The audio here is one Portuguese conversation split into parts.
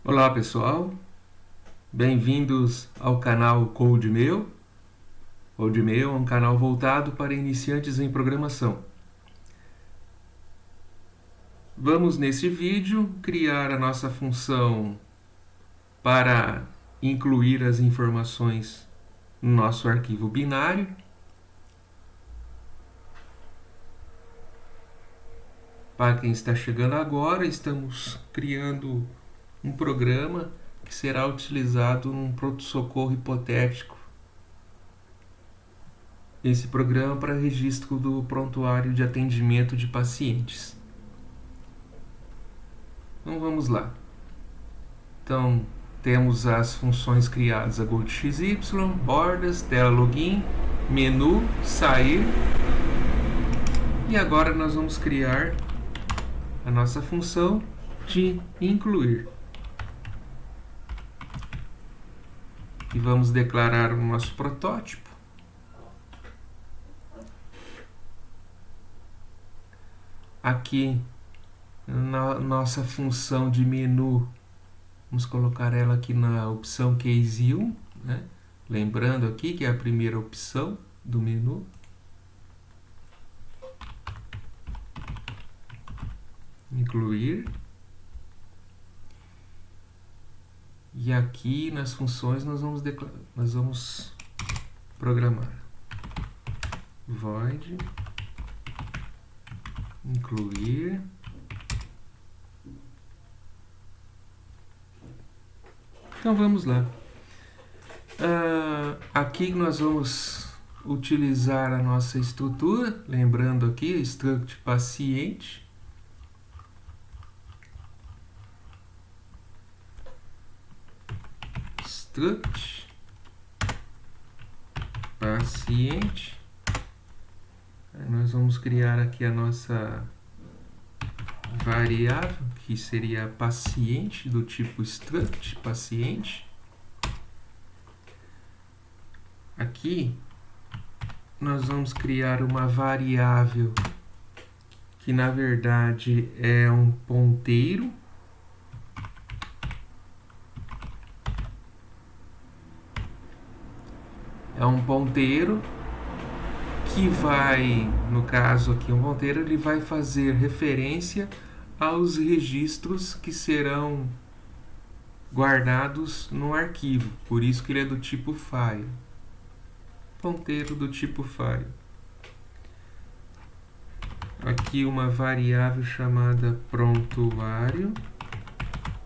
Olá pessoal, bem-vindos ao canal CodeMail. CodeMail é um canal voltado para iniciantes em programação. Vamos nesse vídeo criar a nossa função para incluir as informações no nosso arquivo binário. Para quem está chegando agora, estamos criando um programa que será utilizado num pronto-socorro hipotético. Esse programa para registro do prontuário de atendimento de pacientes. Então vamos lá. Então temos as funções criadas: a GoToXY, bordas, tela login, menu, sair. E agora nós vamos criar a nossa função de incluir. E vamos declarar o nosso protótipo. Aqui na nossa função de menu, vamos colocar ela aqui na opção Case 1, né? Lembrando aqui que é a primeira opção do menu. Incluir. E aqui nas funções nós vamos programar void incluir. Então vamos lá. Aqui nós vamos utilizar a nossa estrutura, lembrando aqui, struct paciente. Struct paciente. Nós vamos criar aqui a nossa variável, que seria paciente, do tipo struct paciente. Aqui nós vamos criar uma variável que na verdade é um ponteiro. É um ponteiro que vai, no caso aqui, um ponteiro, ele vai fazer referência aos registros que serão guardados no arquivo. Por isso que ele é do tipo file. Ponteiro do tipo file. Aqui uma variável chamada prontuário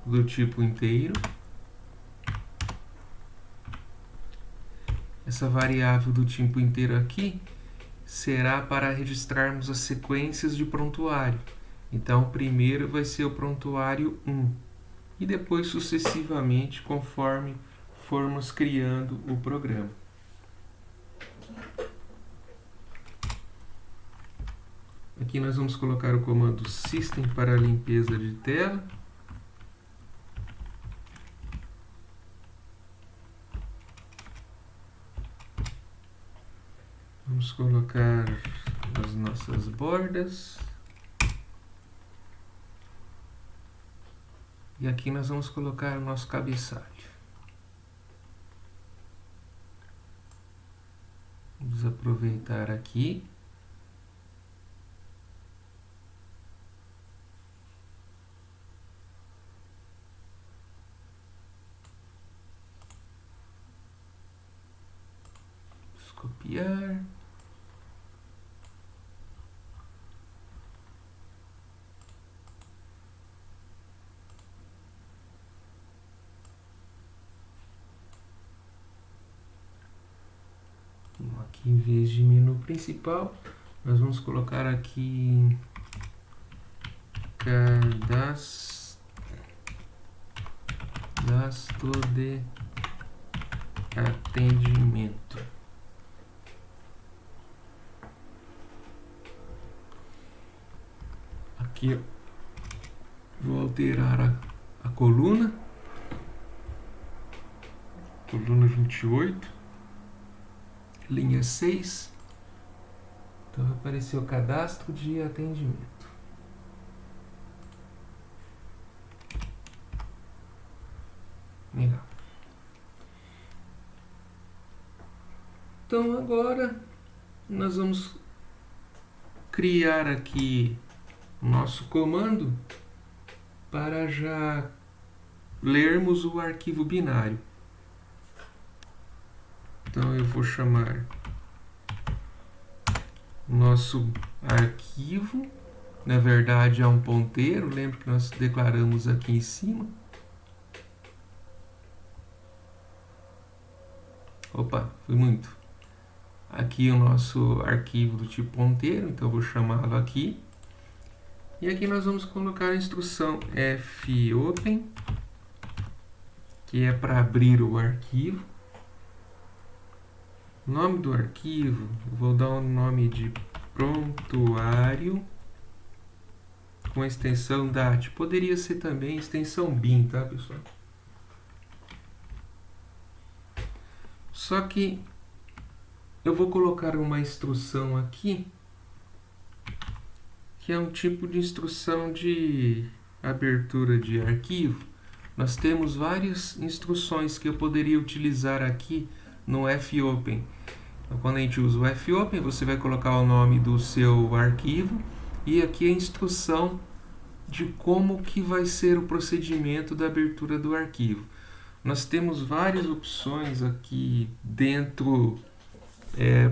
do tipo inteiro. Essa variável do tipo inteiro aqui será para registrarmos as sequências de prontuário. Então, primeiro vai ser o prontuário 1 e depois sucessivamente, conforme formos criando o programa. Aqui nós vamos colocar o comando system para a limpeza de tela. Vamos colocar as nossas bordas. E aqui nós vamos colocar o nosso cabeçalho. Vamos aproveitar aqui. Vamos copiar. Aqui, em vez de menu principal, nós vamos colocar aqui cadastro de atendimento. Aqui vou alterar a coluna 28, linha 6. Então vai aparecer o cadastro de atendimento. Legal. Então agora nós vamos criar aqui o nosso comando para já lermos o arquivo binário. Então eu vou chamar o nosso arquivo, na verdade é um ponteiro, lembra que nós declaramos aqui em cima. Opa, foi muito. Aqui o nosso arquivo do tipo ponteiro, então eu vou chamá-lo aqui. E aqui nós vamos colocar a instrução fopen, que é para abrir o arquivo. O nome do arquivo, eu vou dar o nome de prontuário com a extensão DAT. Poderia ser também extensão bin, tá, pessoal? Só que eu vou colocar uma instrução aqui, que é um tipo de instrução de abertura de arquivo. Nós temos várias instruções que eu poderia utilizar aqui no fopen. Então, quando a gente usa o fopen, você vai colocar o nome do seu arquivo e aqui a instrução de como que vai ser o procedimento da abertura do arquivo. Nós temos várias opções aqui dentro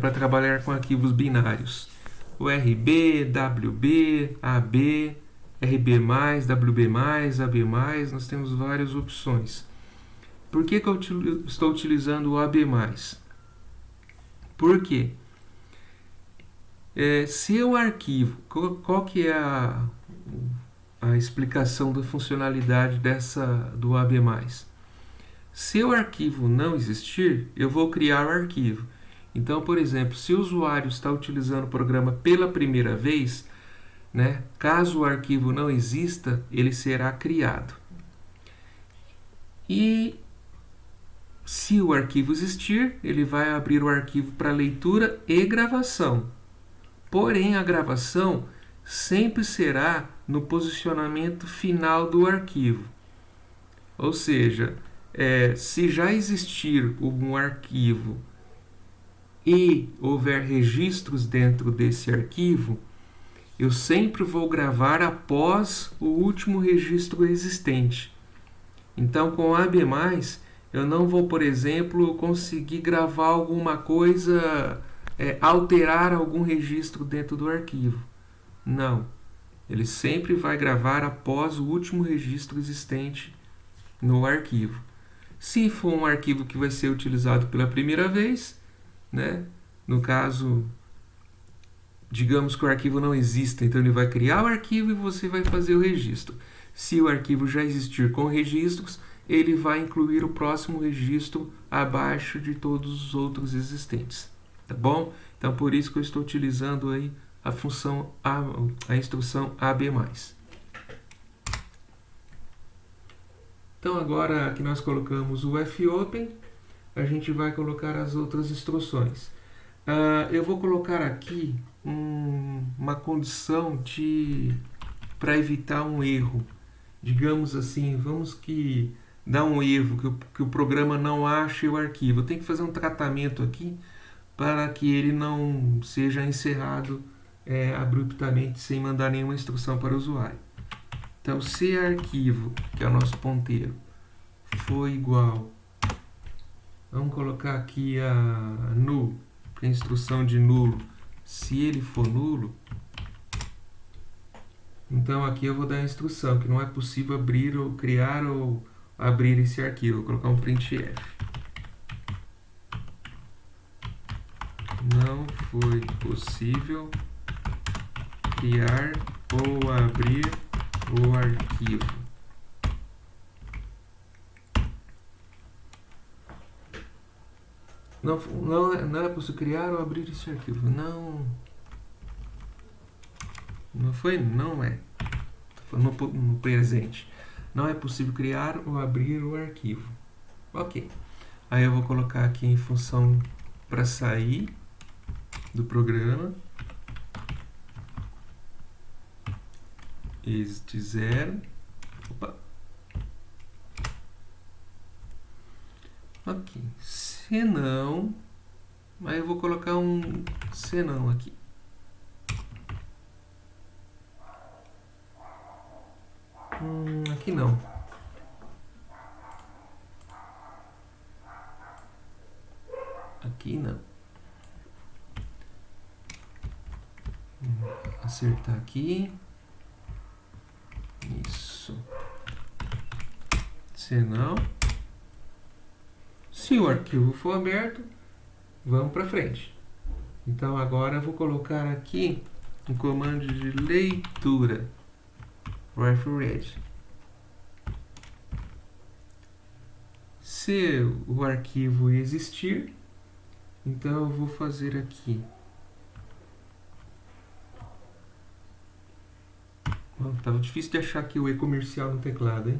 para trabalhar com arquivos binários. O RB, WB, AB, RB+, WB+, AB+, nós temos várias opções. Por que eu estou utilizando o AB+? Por quê? Se o arquivo, qual que é a explicação da funcionalidade do AB+? Se o arquivo não existir, eu vou criar o arquivo. Então, por exemplo, se o usuário está utilizando o programa pela primeira vez, né, caso o arquivo não exista, ele será criado. E se o arquivo existir, ele vai abrir o arquivo para leitura e gravação. Porém, a gravação sempre será no posicionamento final do arquivo. Ou seja, se já existir um arquivo e houver registros dentro desse arquivo, eu sempre vou gravar após o último registro existente. Então, com o AB+, eu não vou, por exemplo, conseguir gravar alguma coisa, alterar algum registro dentro do arquivo. Não. Ele sempre vai gravar após o último registro existente no arquivo. Se for um arquivo que vai ser utilizado pela primeira vez, né? No caso, digamos que o arquivo não exista, então ele vai criar o arquivo e você vai fazer o registro. Se o arquivo já existir com registros, ele vai incluir o próximo registro abaixo de todos os outros existentes, tá bom? Então por isso que eu estou utilizando aí a função a instrução AB+. Então agora que nós colocamos o fopen, a gente vai colocar as outras instruções. Eu vou colocar aqui uma condição para evitar um erro. Digamos assim, vamos que dá um erro, que o programa não ache o arquivo. Eu tenho que fazer um tratamento aqui para que ele não seja encerrado abruptamente sem mandar nenhuma instrução para o usuário. Então, se arquivo, que é o nosso ponteiro, for igual, vamos colocar aqui a null, que é a instrução de nulo. Se ele for nulo, então aqui eu vou dar a instrução que não é possível abrir ou criar ou abrir esse arquivo. Vou colocar um printf. Não foi possível criar ou abrir o arquivo. Não é possível criar ou abrir esse arquivo. Não foi, não é. No presente. Não é possível criar ou abrir o arquivo. Ok. Aí eu vou colocar aqui em função para sair do programa. Exit 0. Opa. Ok. Se não, aí eu vou colocar um senão aqui. Aqui não. Aqui não. Acertar aqui. Isso. Senão, se o arquivo for aberto, vamos para frente. Então agora eu vou colocar aqui um comando de leitura. Read. Se o arquivo existir, então eu vou fazer aqui. Tava difícil de achar aqui o e-comercial no teclado, hein?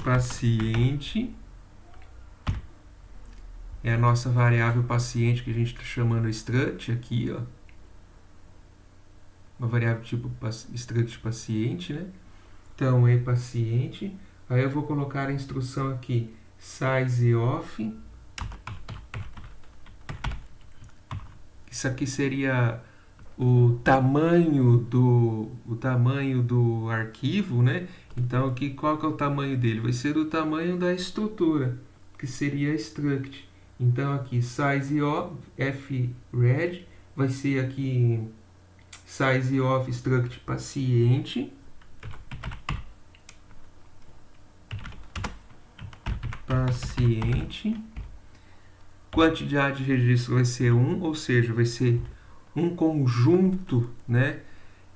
Paciente. É a nossa variável paciente que a gente está chamando struct aqui, ó. Uma variável tipo struct paciente, né? Então, paciente. Aí eu vou colocar a instrução aqui, size of. Isso aqui seria o tamanho do arquivo, né? Então, qual que é o tamanho dele? Vai ser o tamanho da estrutura, que seria struct. Então, aqui, size of fred, vai ser aqui size of struct paciente. Quantidade de registro vai ser 1, ou seja, vai ser um conjunto, né,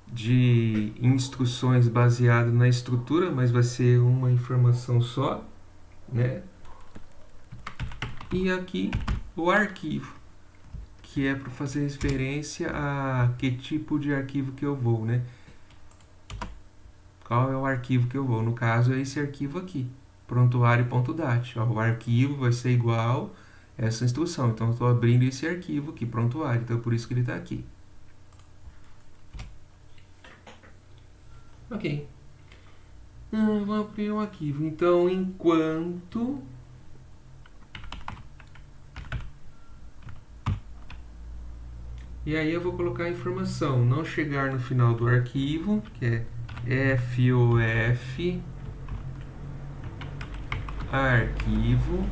de instruções baseado na estrutura, mas vai ser uma informação só, né? E aqui o arquivo, que é para fazer referência a que tipo de arquivo que eu vou, né? Qual é o arquivo que eu vou? No caso é esse arquivo aqui, prontuário.dat. O arquivo vai ser igual a essa instrução. Então eu estou abrindo esse arquivo aqui, prontuário. Então é por isso que ele está aqui. Ok. Vou abrir um arquivo. Então, enquanto e aí eu vou colocar a informação não chegar no final do arquivo, que é FOF arquivo.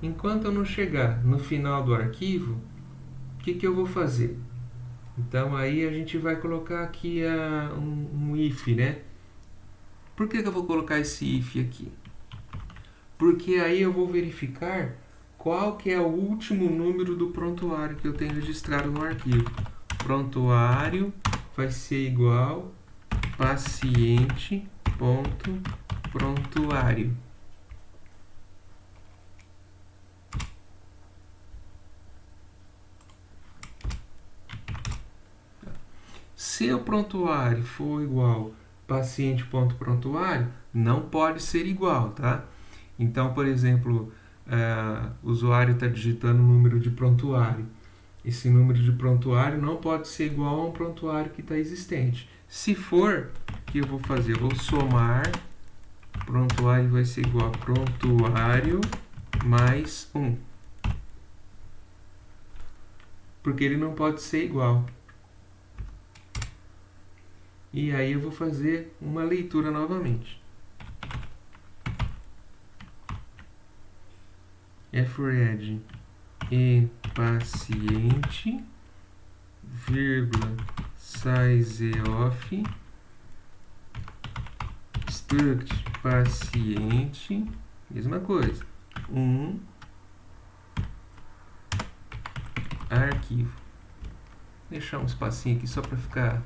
Enquanto eu não chegar no final do arquivo, o que eu vou fazer? Então aí a gente vai colocar aqui um if, né? Por que eu vou colocar esse if aqui? Porque aí eu vou verificar qual que é o último número do prontuário que eu tenho registrado no arquivo. Prontuário vai ser igual paciente.prontuário. Se o prontuário for igual paciente.prontuário, não pode ser igual, tá? Então, por exemplo, o usuário está digitando o número de prontuário. Esse número de prontuário não pode ser igual a um prontuário que está existente. Se for, o que eu vou fazer? Eu vou somar, prontuário vai ser igual a prontuário mais 1. Porque ele não pode ser igual. E aí eu vou fazer uma leitura novamente. Fred e paciente, vírgula, size of, struct paciente, mesma coisa, arquivo. Vou deixar um espacinho aqui só para ficar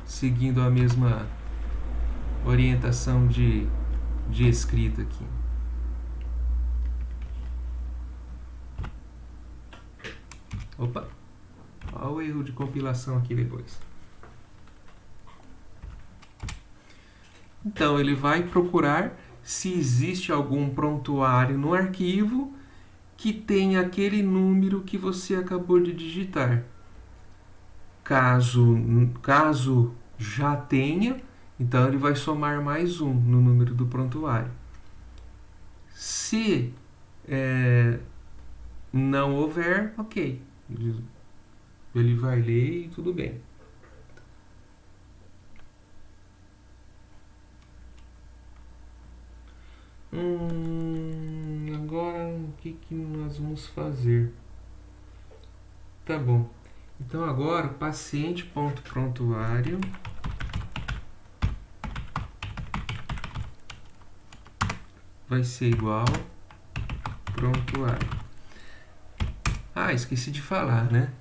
seguindo a mesma orientação de escrita aqui. Opa! Olha o erro de compilação aqui depois. Então, ele vai procurar se existe algum prontuário no arquivo que tenha aquele número que você acabou de digitar. Caso já tenha, Então ele vai somar mais 1 no número do prontuário. Se não houver, ok. Ele vai ler e tudo bem. Agora o que nós vamos fazer? Tá bom. Então agora o paciente.prontuário vai ser igual prontuário. Ah, esqueci de falar, né?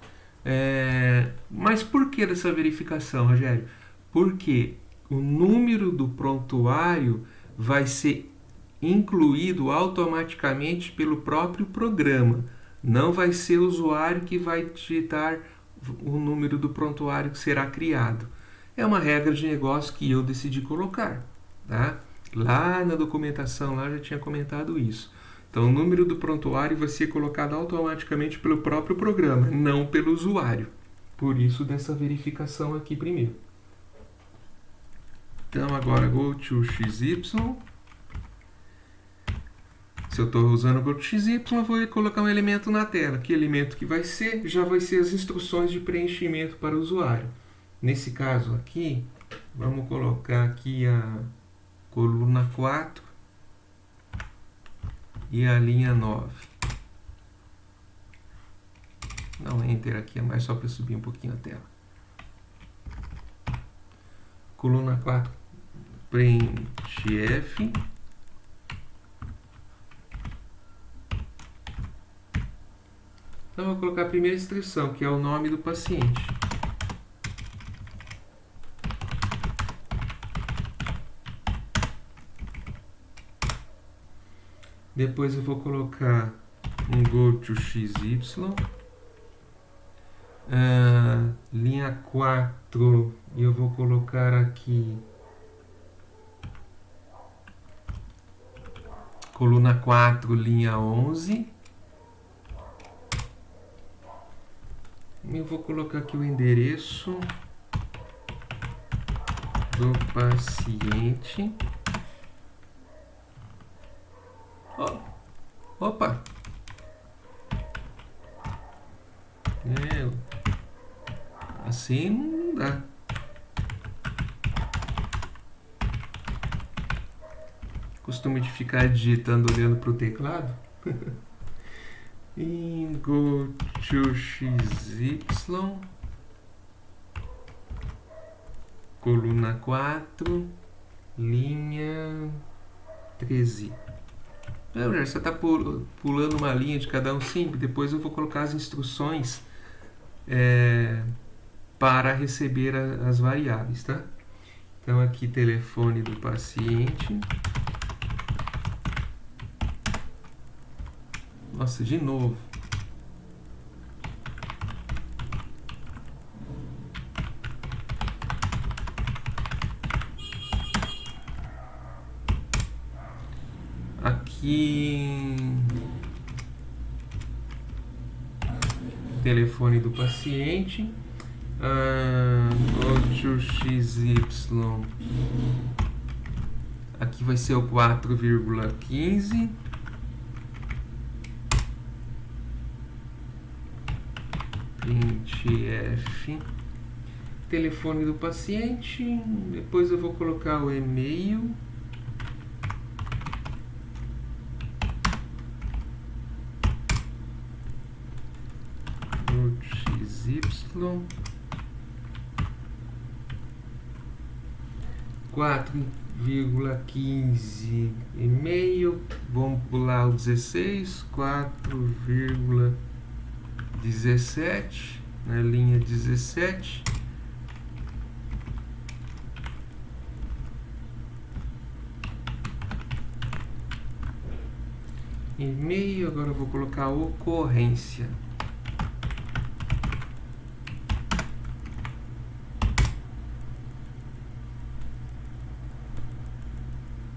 Mas por que dessa verificação, Rogério? Porque o número do prontuário vai ser incluído automaticamente pelo próprio programa. Não vai ser o usuário que vai digitar o número do prontuário que será criado. É uma regra de negócio que eu decidi colocar, tá? Lá na documentação, lá já tinha comentado isso. Então, o número do prontuário vai ser colocado automaticamente pelo próprio programa, não pelo usuário. Por isso, dessa verificação aqui primeiro. Então, agora, go to XY. Se eu estou usando o go to XY, eu vou colocar um elemento na tela. Que elemento que vai ser? Já vai ser as instruções de preenchimento para o usuário. Nesse caso aqui, vamos colocar aqui a coluna 4 e a linha 9. Não, Enter aqui é mais só para subir um pouquinho a tela. Coluna 4, printf. Então, eu vou colocar a primeira instrução, que é o nome do paciente. Depois eu vou colocar um go to XY. Linha 4, e eu vou colocar aqui coluna 4, linha 11. Eu vou colocar aqui o endereço do paciente. Opa! Assim não dá. Costume de ficar digitando olhando para o teclado. In go to XY, coluna 4, linha 13. Você está pulando uma linha de cada um? Sim, depois eu vou colocar as instruções para receber as variáveis, tá? Então aqui telefone do paciente. Nossa, de novo. Aqui telefone do paciente. Outro XY. Aqui vai ser o 4,15. printf, telefone do paciente. Depois eu vou colocar o e-mail. XY 4,15 e-mail. Vamos pular o 16, 4,17 na linha 17. E-mail, agora eu vou colocar ocorrência.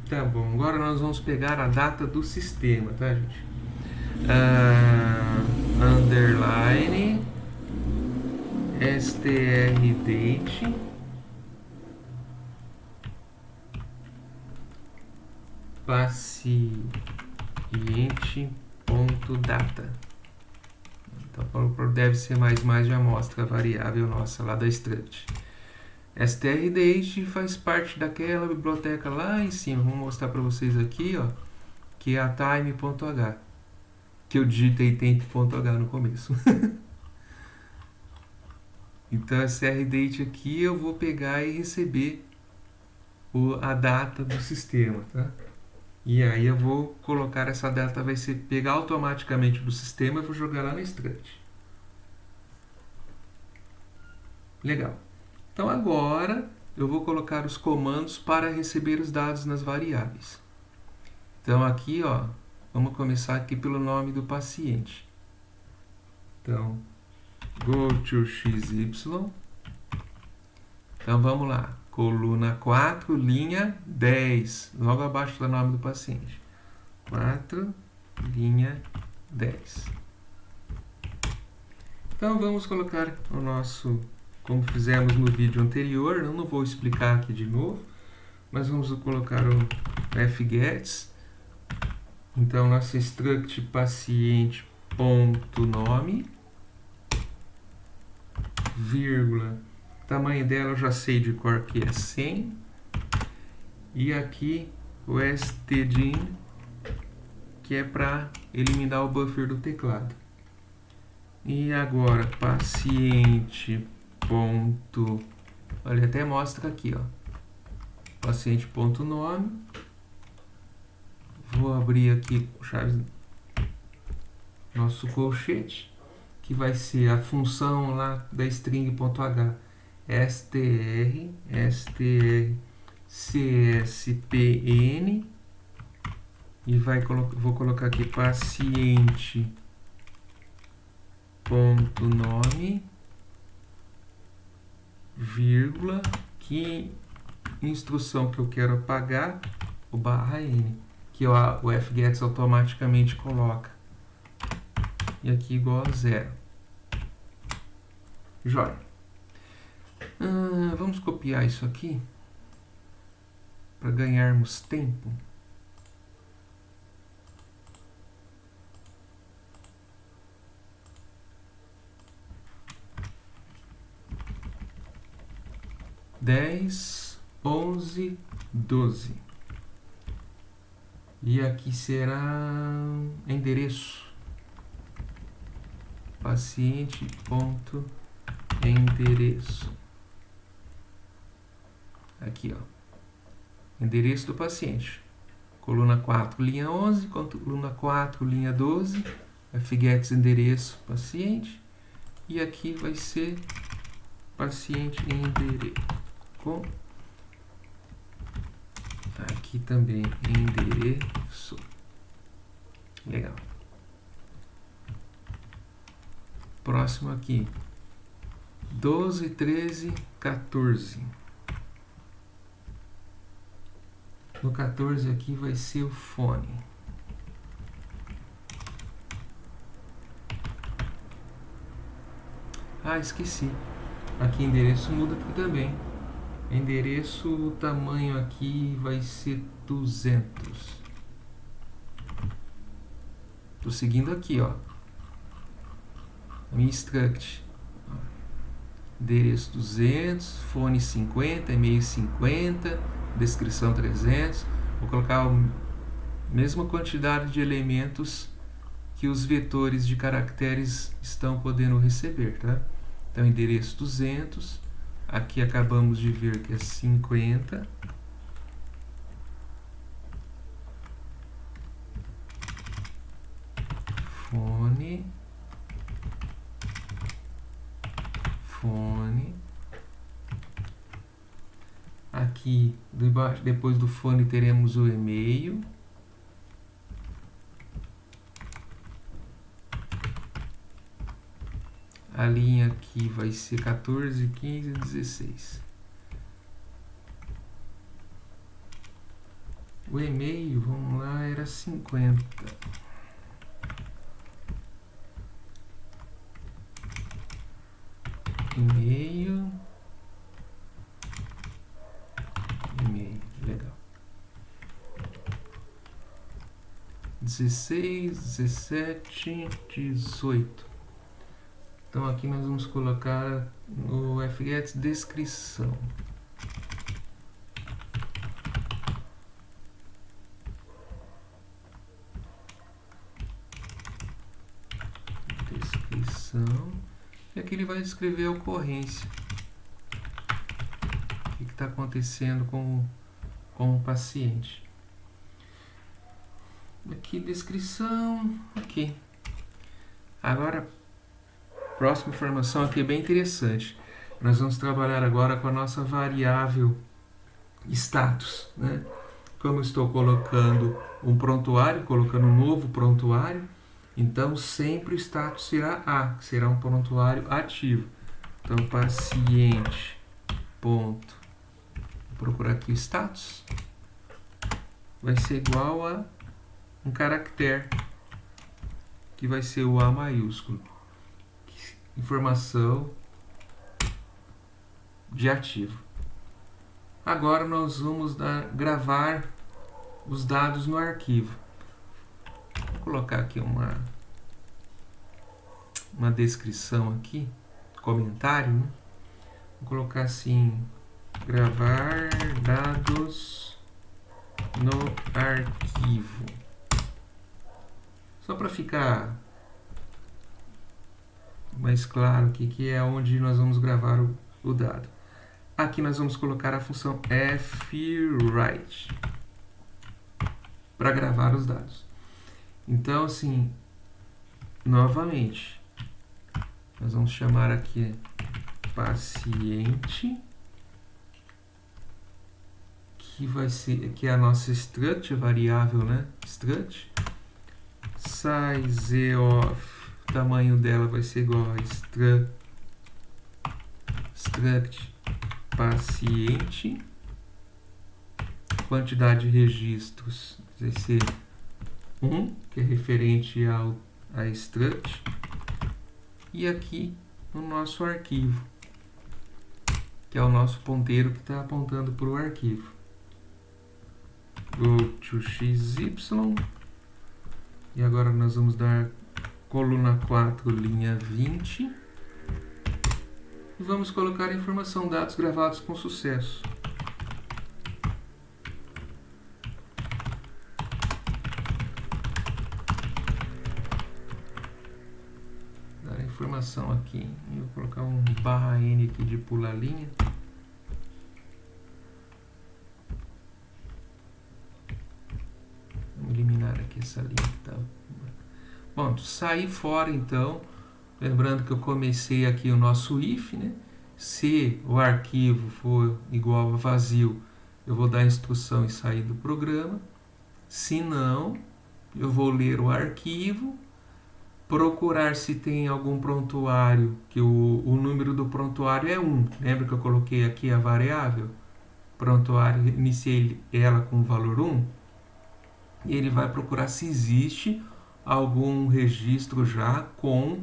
Tá bom, agora nós vamos pegar a data do sistema, tá, gente? Underline str date paciente.data. Então deve ser mais de amostra variável nossa lá da struct. strDate faz parte daquela biblioteca lá em cima. Vou mostrar para vocês aqui, ó, que é a time.h, que eu digitei temp.h no começo. Então, strDate aqui eu vou pegar e receber a data do sistema, tá? E aí eu vou colocar essa data, vai ser pegar automaticamente do sistema e vou jogar lá na struct. Legal. Então agora eu vou colocar os comandos para receber os dados nas variáveis. Então aqui, ó, vamos começar aqui pelo nome do paciente. Então, go to XY. Então vamos lá. Coluna 4, linha 10. Logo abaixo do nome do paciente. 4, linha 10. Então vamos colocar o nosso, como fizemos no vídeo anterior. Eu não vou explicar aqui de novo, mas vamos colocar o fgets. Então nossa struct paciente.nome, vírgula, tamanho dela eu já sei de cor que é 100, e aqui o stdin, que é para eliminar o buffer do teclado. E agora paciente. Olha, até mostra aqui, ó, paciente.nome. Vou abrir aqui o chave, nosso colchete, que vai ser a função lá da string.h, str cspn, e vou colocar aqui paciente.nome, vírgula, que instrução que eu quero apagar, o /n, que o fgets automaticamente coloca. E aqui igual a 0. Jóia. Vamos copiar isso aqui para ganharmos tempo. Dez, 11, 12. E aqui será endereço. Paciente.endereço. Aqui, ó. Endereço do paciente. Coluna 4, linha 11, coluna 4, linha 12. Fgets endereço paciente. E aqui vai ser paciente endereço. Aqui também endereço. Legal. Próximo aqui. 12, 13, 14. No 14 aqui vai ser o fone. Esqueci. Aqui endereço muda também. Endereço, o tamanho aqui vai ser 200. Tô seguindo aqui, ó. A minha struct. Endereço 200, fone 50, e-mail 50, descrição 300. Vou colocar a mesma quantidade de elementos que os vetores de caracteres estão podendo receber, tá? Então, endereço 200. Aqui acabamos de ver que é 50. Fone. Aqui, depois do fone, teremos o e-mail. A linha aqui vai ser 14, 15, 16. O e-mail, vamos lá, era 50. E-mail, legal. 16, 17, 18. Então aqui nós vamos colocar no fget descrição. E aqui ele vai escrever a ocorrência. O que está acontecendo com o paciente. Aqui, descrição. Aqui. Agora, próxima informação aqui é bem interessante. Nós vamos trabalhar agora com a nossa variável status, né? Como eu estou colocando um prontuário, colocando um novo prontuário, então sempre o status será A, que será um prontuário ativo. Então, paciente, ponto, vou procurar aqui o status, vai ser igual a um caractere, que vai ser o A maiúsculo. Informação de ativo. Agora nós vamos gravar os dados no arquivo. Vou colocar aqui uma descrição aqui, comentário, né? Vou colocar assim, gravar dados no arquivo. Só para ficar mais claro aqui, que é onde nós vamos gravar o dado. Aqui nós vamos colocar a função fwrite para gravar os dados. Então, assim, novamente, nós vamos chamar aqui paciente, que vai ser que é a nossa struct, a variável, né? Struct size of, o tamanho dela vai ser igual a struct paciente, quantidade de registros vai ser 1, que é referente a struct, e aqui no nosso arquivo, que é o nosso ponteiro que está apontando para o arquivo. Go to XY, e agora nós vamos dar coluna 4, linha 20, e vamos colocar a informação dados gravados com sucesso. Dar a informação aqui, eu vou colocar um /n aqui de pular linha. Vamos eliminar aqui essa linha que está. Bom, sair fora então. Lembrando que eu comecei aqui o nosso if, né? Se o arquivo for igual a vazio, eu vou dar a instrução e sair do programa. Se não, eu vou ler o arquivo, procurar se tem algum prontuário, que o número do prontuário é 1. Lembra que eu coloquei aqui a variável? Prontuário, iniciei ela com o valor 1. E ele vai procurar se existe algum registro já com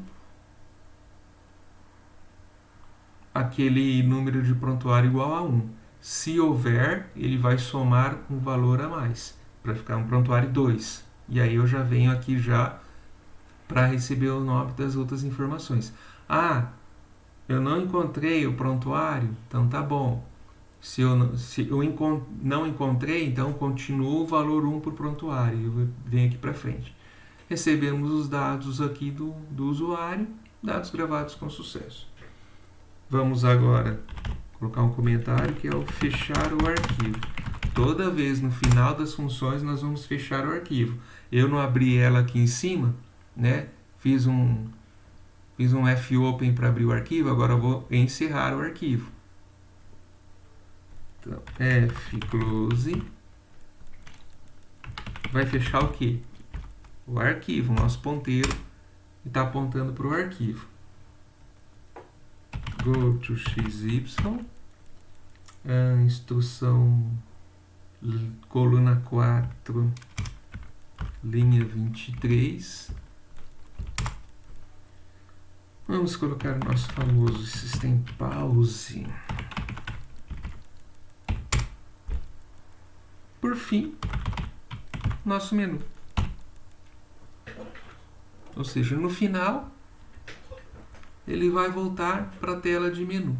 aquele número de prontuário igual a 1. Se houver, ele vai somar um valor a mais, para ficar um prontuário 2. E aí eu já venho aqui já para receber o nome das outras informações. Ah, eu não encontrei o prontuário, então tá bom. Se eu não encontrei, então continuo o valor 1 para o prontuário. Eu venho aqui para frente. Recebemos os dados aqui do usuário, dados gravados com sucesso. Vamos agora colocar um comentário que é o fechar o arquivo. Toda vez no final das funções nós vamos fechar o arquivo. Eu não abri ela aqui em cima, né? Fiz um fopen para abrir o arquivo, agora eu vou encerrar o arquivo. Então, fclose vai fechar o quê? O arquivo, o nosso ponteiro está apontando para o arquivo. Go to XY, instrução coluna 4, linha 23. Vamos colocar o nosso famoso system pause. Por fim, nosso menu. Ou seja, no final, ele vai voltar para a tela de menu.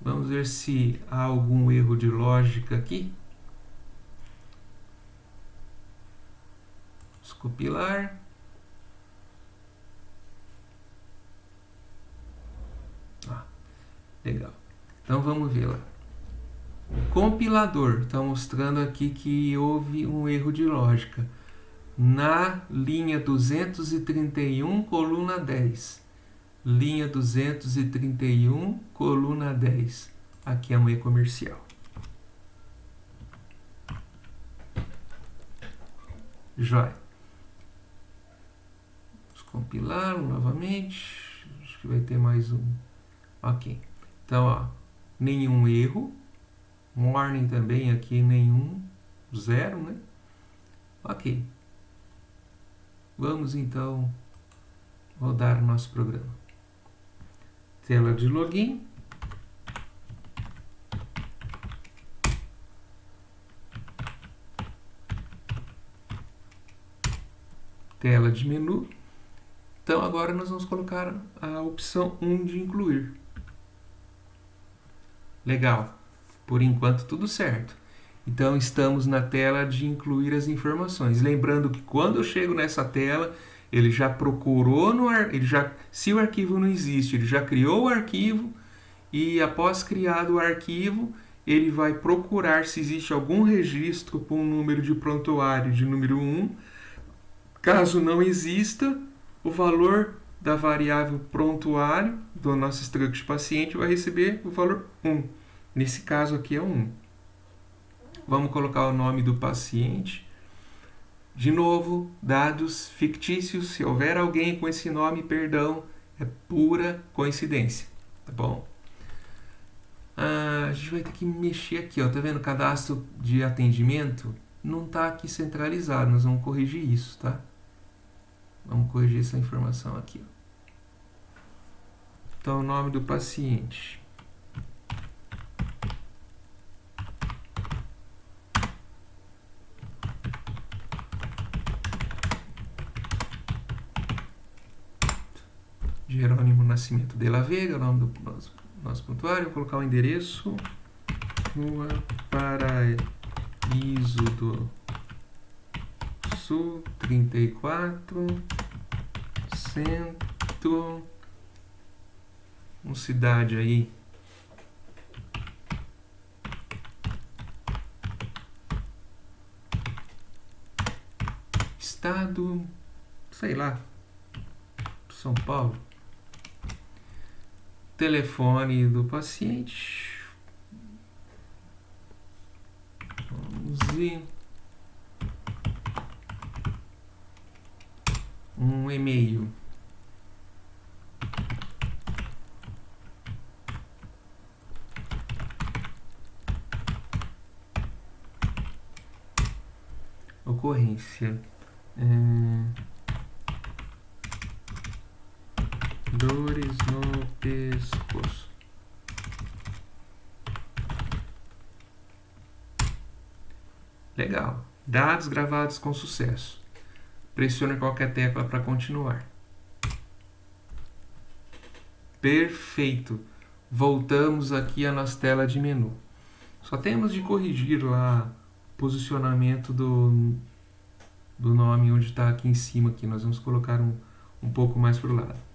Vamos ver se há algum erro de lógica aqui. Vamos compilar. Legal. Então vamos ver lá. O compilador está mostrando aqui que houve um erro de lógica. Na linha 231, coluna 10. Linha 231, coluna 10. Aqui é um e-comercial. Joia. Vamos compilar novamente. Acho que vai ter mais um. Ok. Então, ó, nenhum erro. Warning também aqui, nenhum. Zero, né? Ok. Vamos então rodar o nosso programa. Tela de login. Tela de menu. Então agora nós vamos colocar a opção 1 de incluir. Legal. Por enquanto tudo certo. Então estamos na tela de incluir as informações. Lembrando que quando eu chego nessa tela, ele já procurou se o arquivo não existe, ele já criou o arquivo e após criado o arquivo, ele vai procurar se existe algum registro com o número de prontuário de número 1. Caso não exista, o valor da variável prontuário do nosso struct paciente vai receber o valor 1. Nesse caso aqui é 1. Vamos colocar o nome do paciente. De novo, dados fictícios. Se houver alguém com esse nome, perdão, é pura coincidência. Tá bom? A gente vai ter que mexer aqui, ó. Tá vendo? Cadastro de atendimento não está aqui centralizado. Nós vamos corrigir isso, tá? Vamos corrigir essa informação aqui, ó. Então, o nome do paciente. Jerônimo Nascimento de la Vega, o nome do nosso prontuário. Vou colocar o endereço. Rua Paraíso do Sul, 34, Centro, uma cidade aí. Estado, sei lá, São Paulo. Telefone do paciente. 11. Um e-mail. Ocorrência. Dores no pescoço. Legal. Dados gravados com sucesso. Pressione qualquer tecla para continuar. Perfeito. Voltamos aqui à nossa tela de menu. Só temos de corrigir lá o posicionamento do nome onde está aqui em cima. Aqui. Nós vamos colocar um pouco mais para o lado.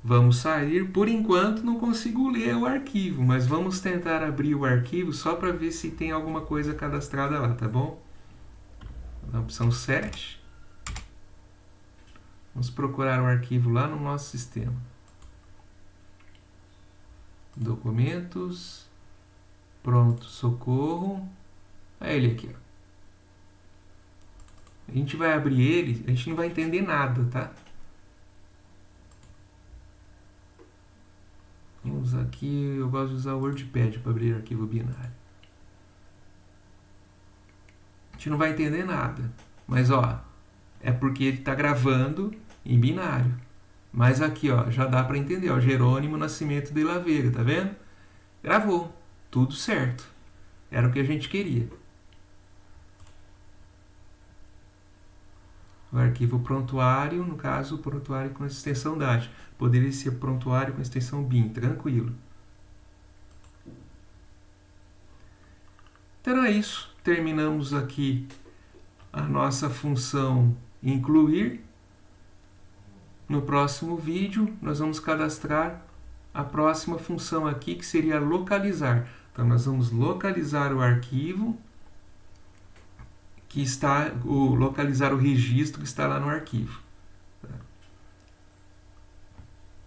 Vamos sair. Por enquanto não consigo ler o arquivo, mas vamos tentar abrir o arquivo só para ver se tem alguma coisa cadastrada lá, tá bom? Na opção 7. Vamos procurar o arquivo lá no nosso sistema. Documentos. Pronto, socorro. É ele aqui, ó. A gente vai abrir ele, a gente não vai entender nada, tá? Vamos aqui, eu gosto de usar o WordPad para abrir arquivo binário. A gente não vai entender nada, mas ó, é porque ele está gravando em binário. Mas aqui, ó, já dá para entender, ó, Jerônimo Nascimento de la Vega, tá vendo? Gravou, tudo certo. Era o que a gente queria. o arquivo prontuário, no caso, o prontuário com extensão DAT. Poderia ser prontuário com extensão bin, tranquilo. Então é isso. Terminamos aqui a nossa função incluir. No próximo vídeo, nós vamos cadastrar a próxima função aqui, que seria localizar. Então, nós vamos localizar o arquivo que está, localizar o registro que está lá no arquivo.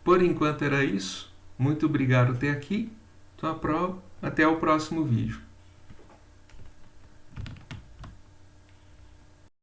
Por enquanto era isso. Muito obrigado até aqui. Então, até o próximo vídeo.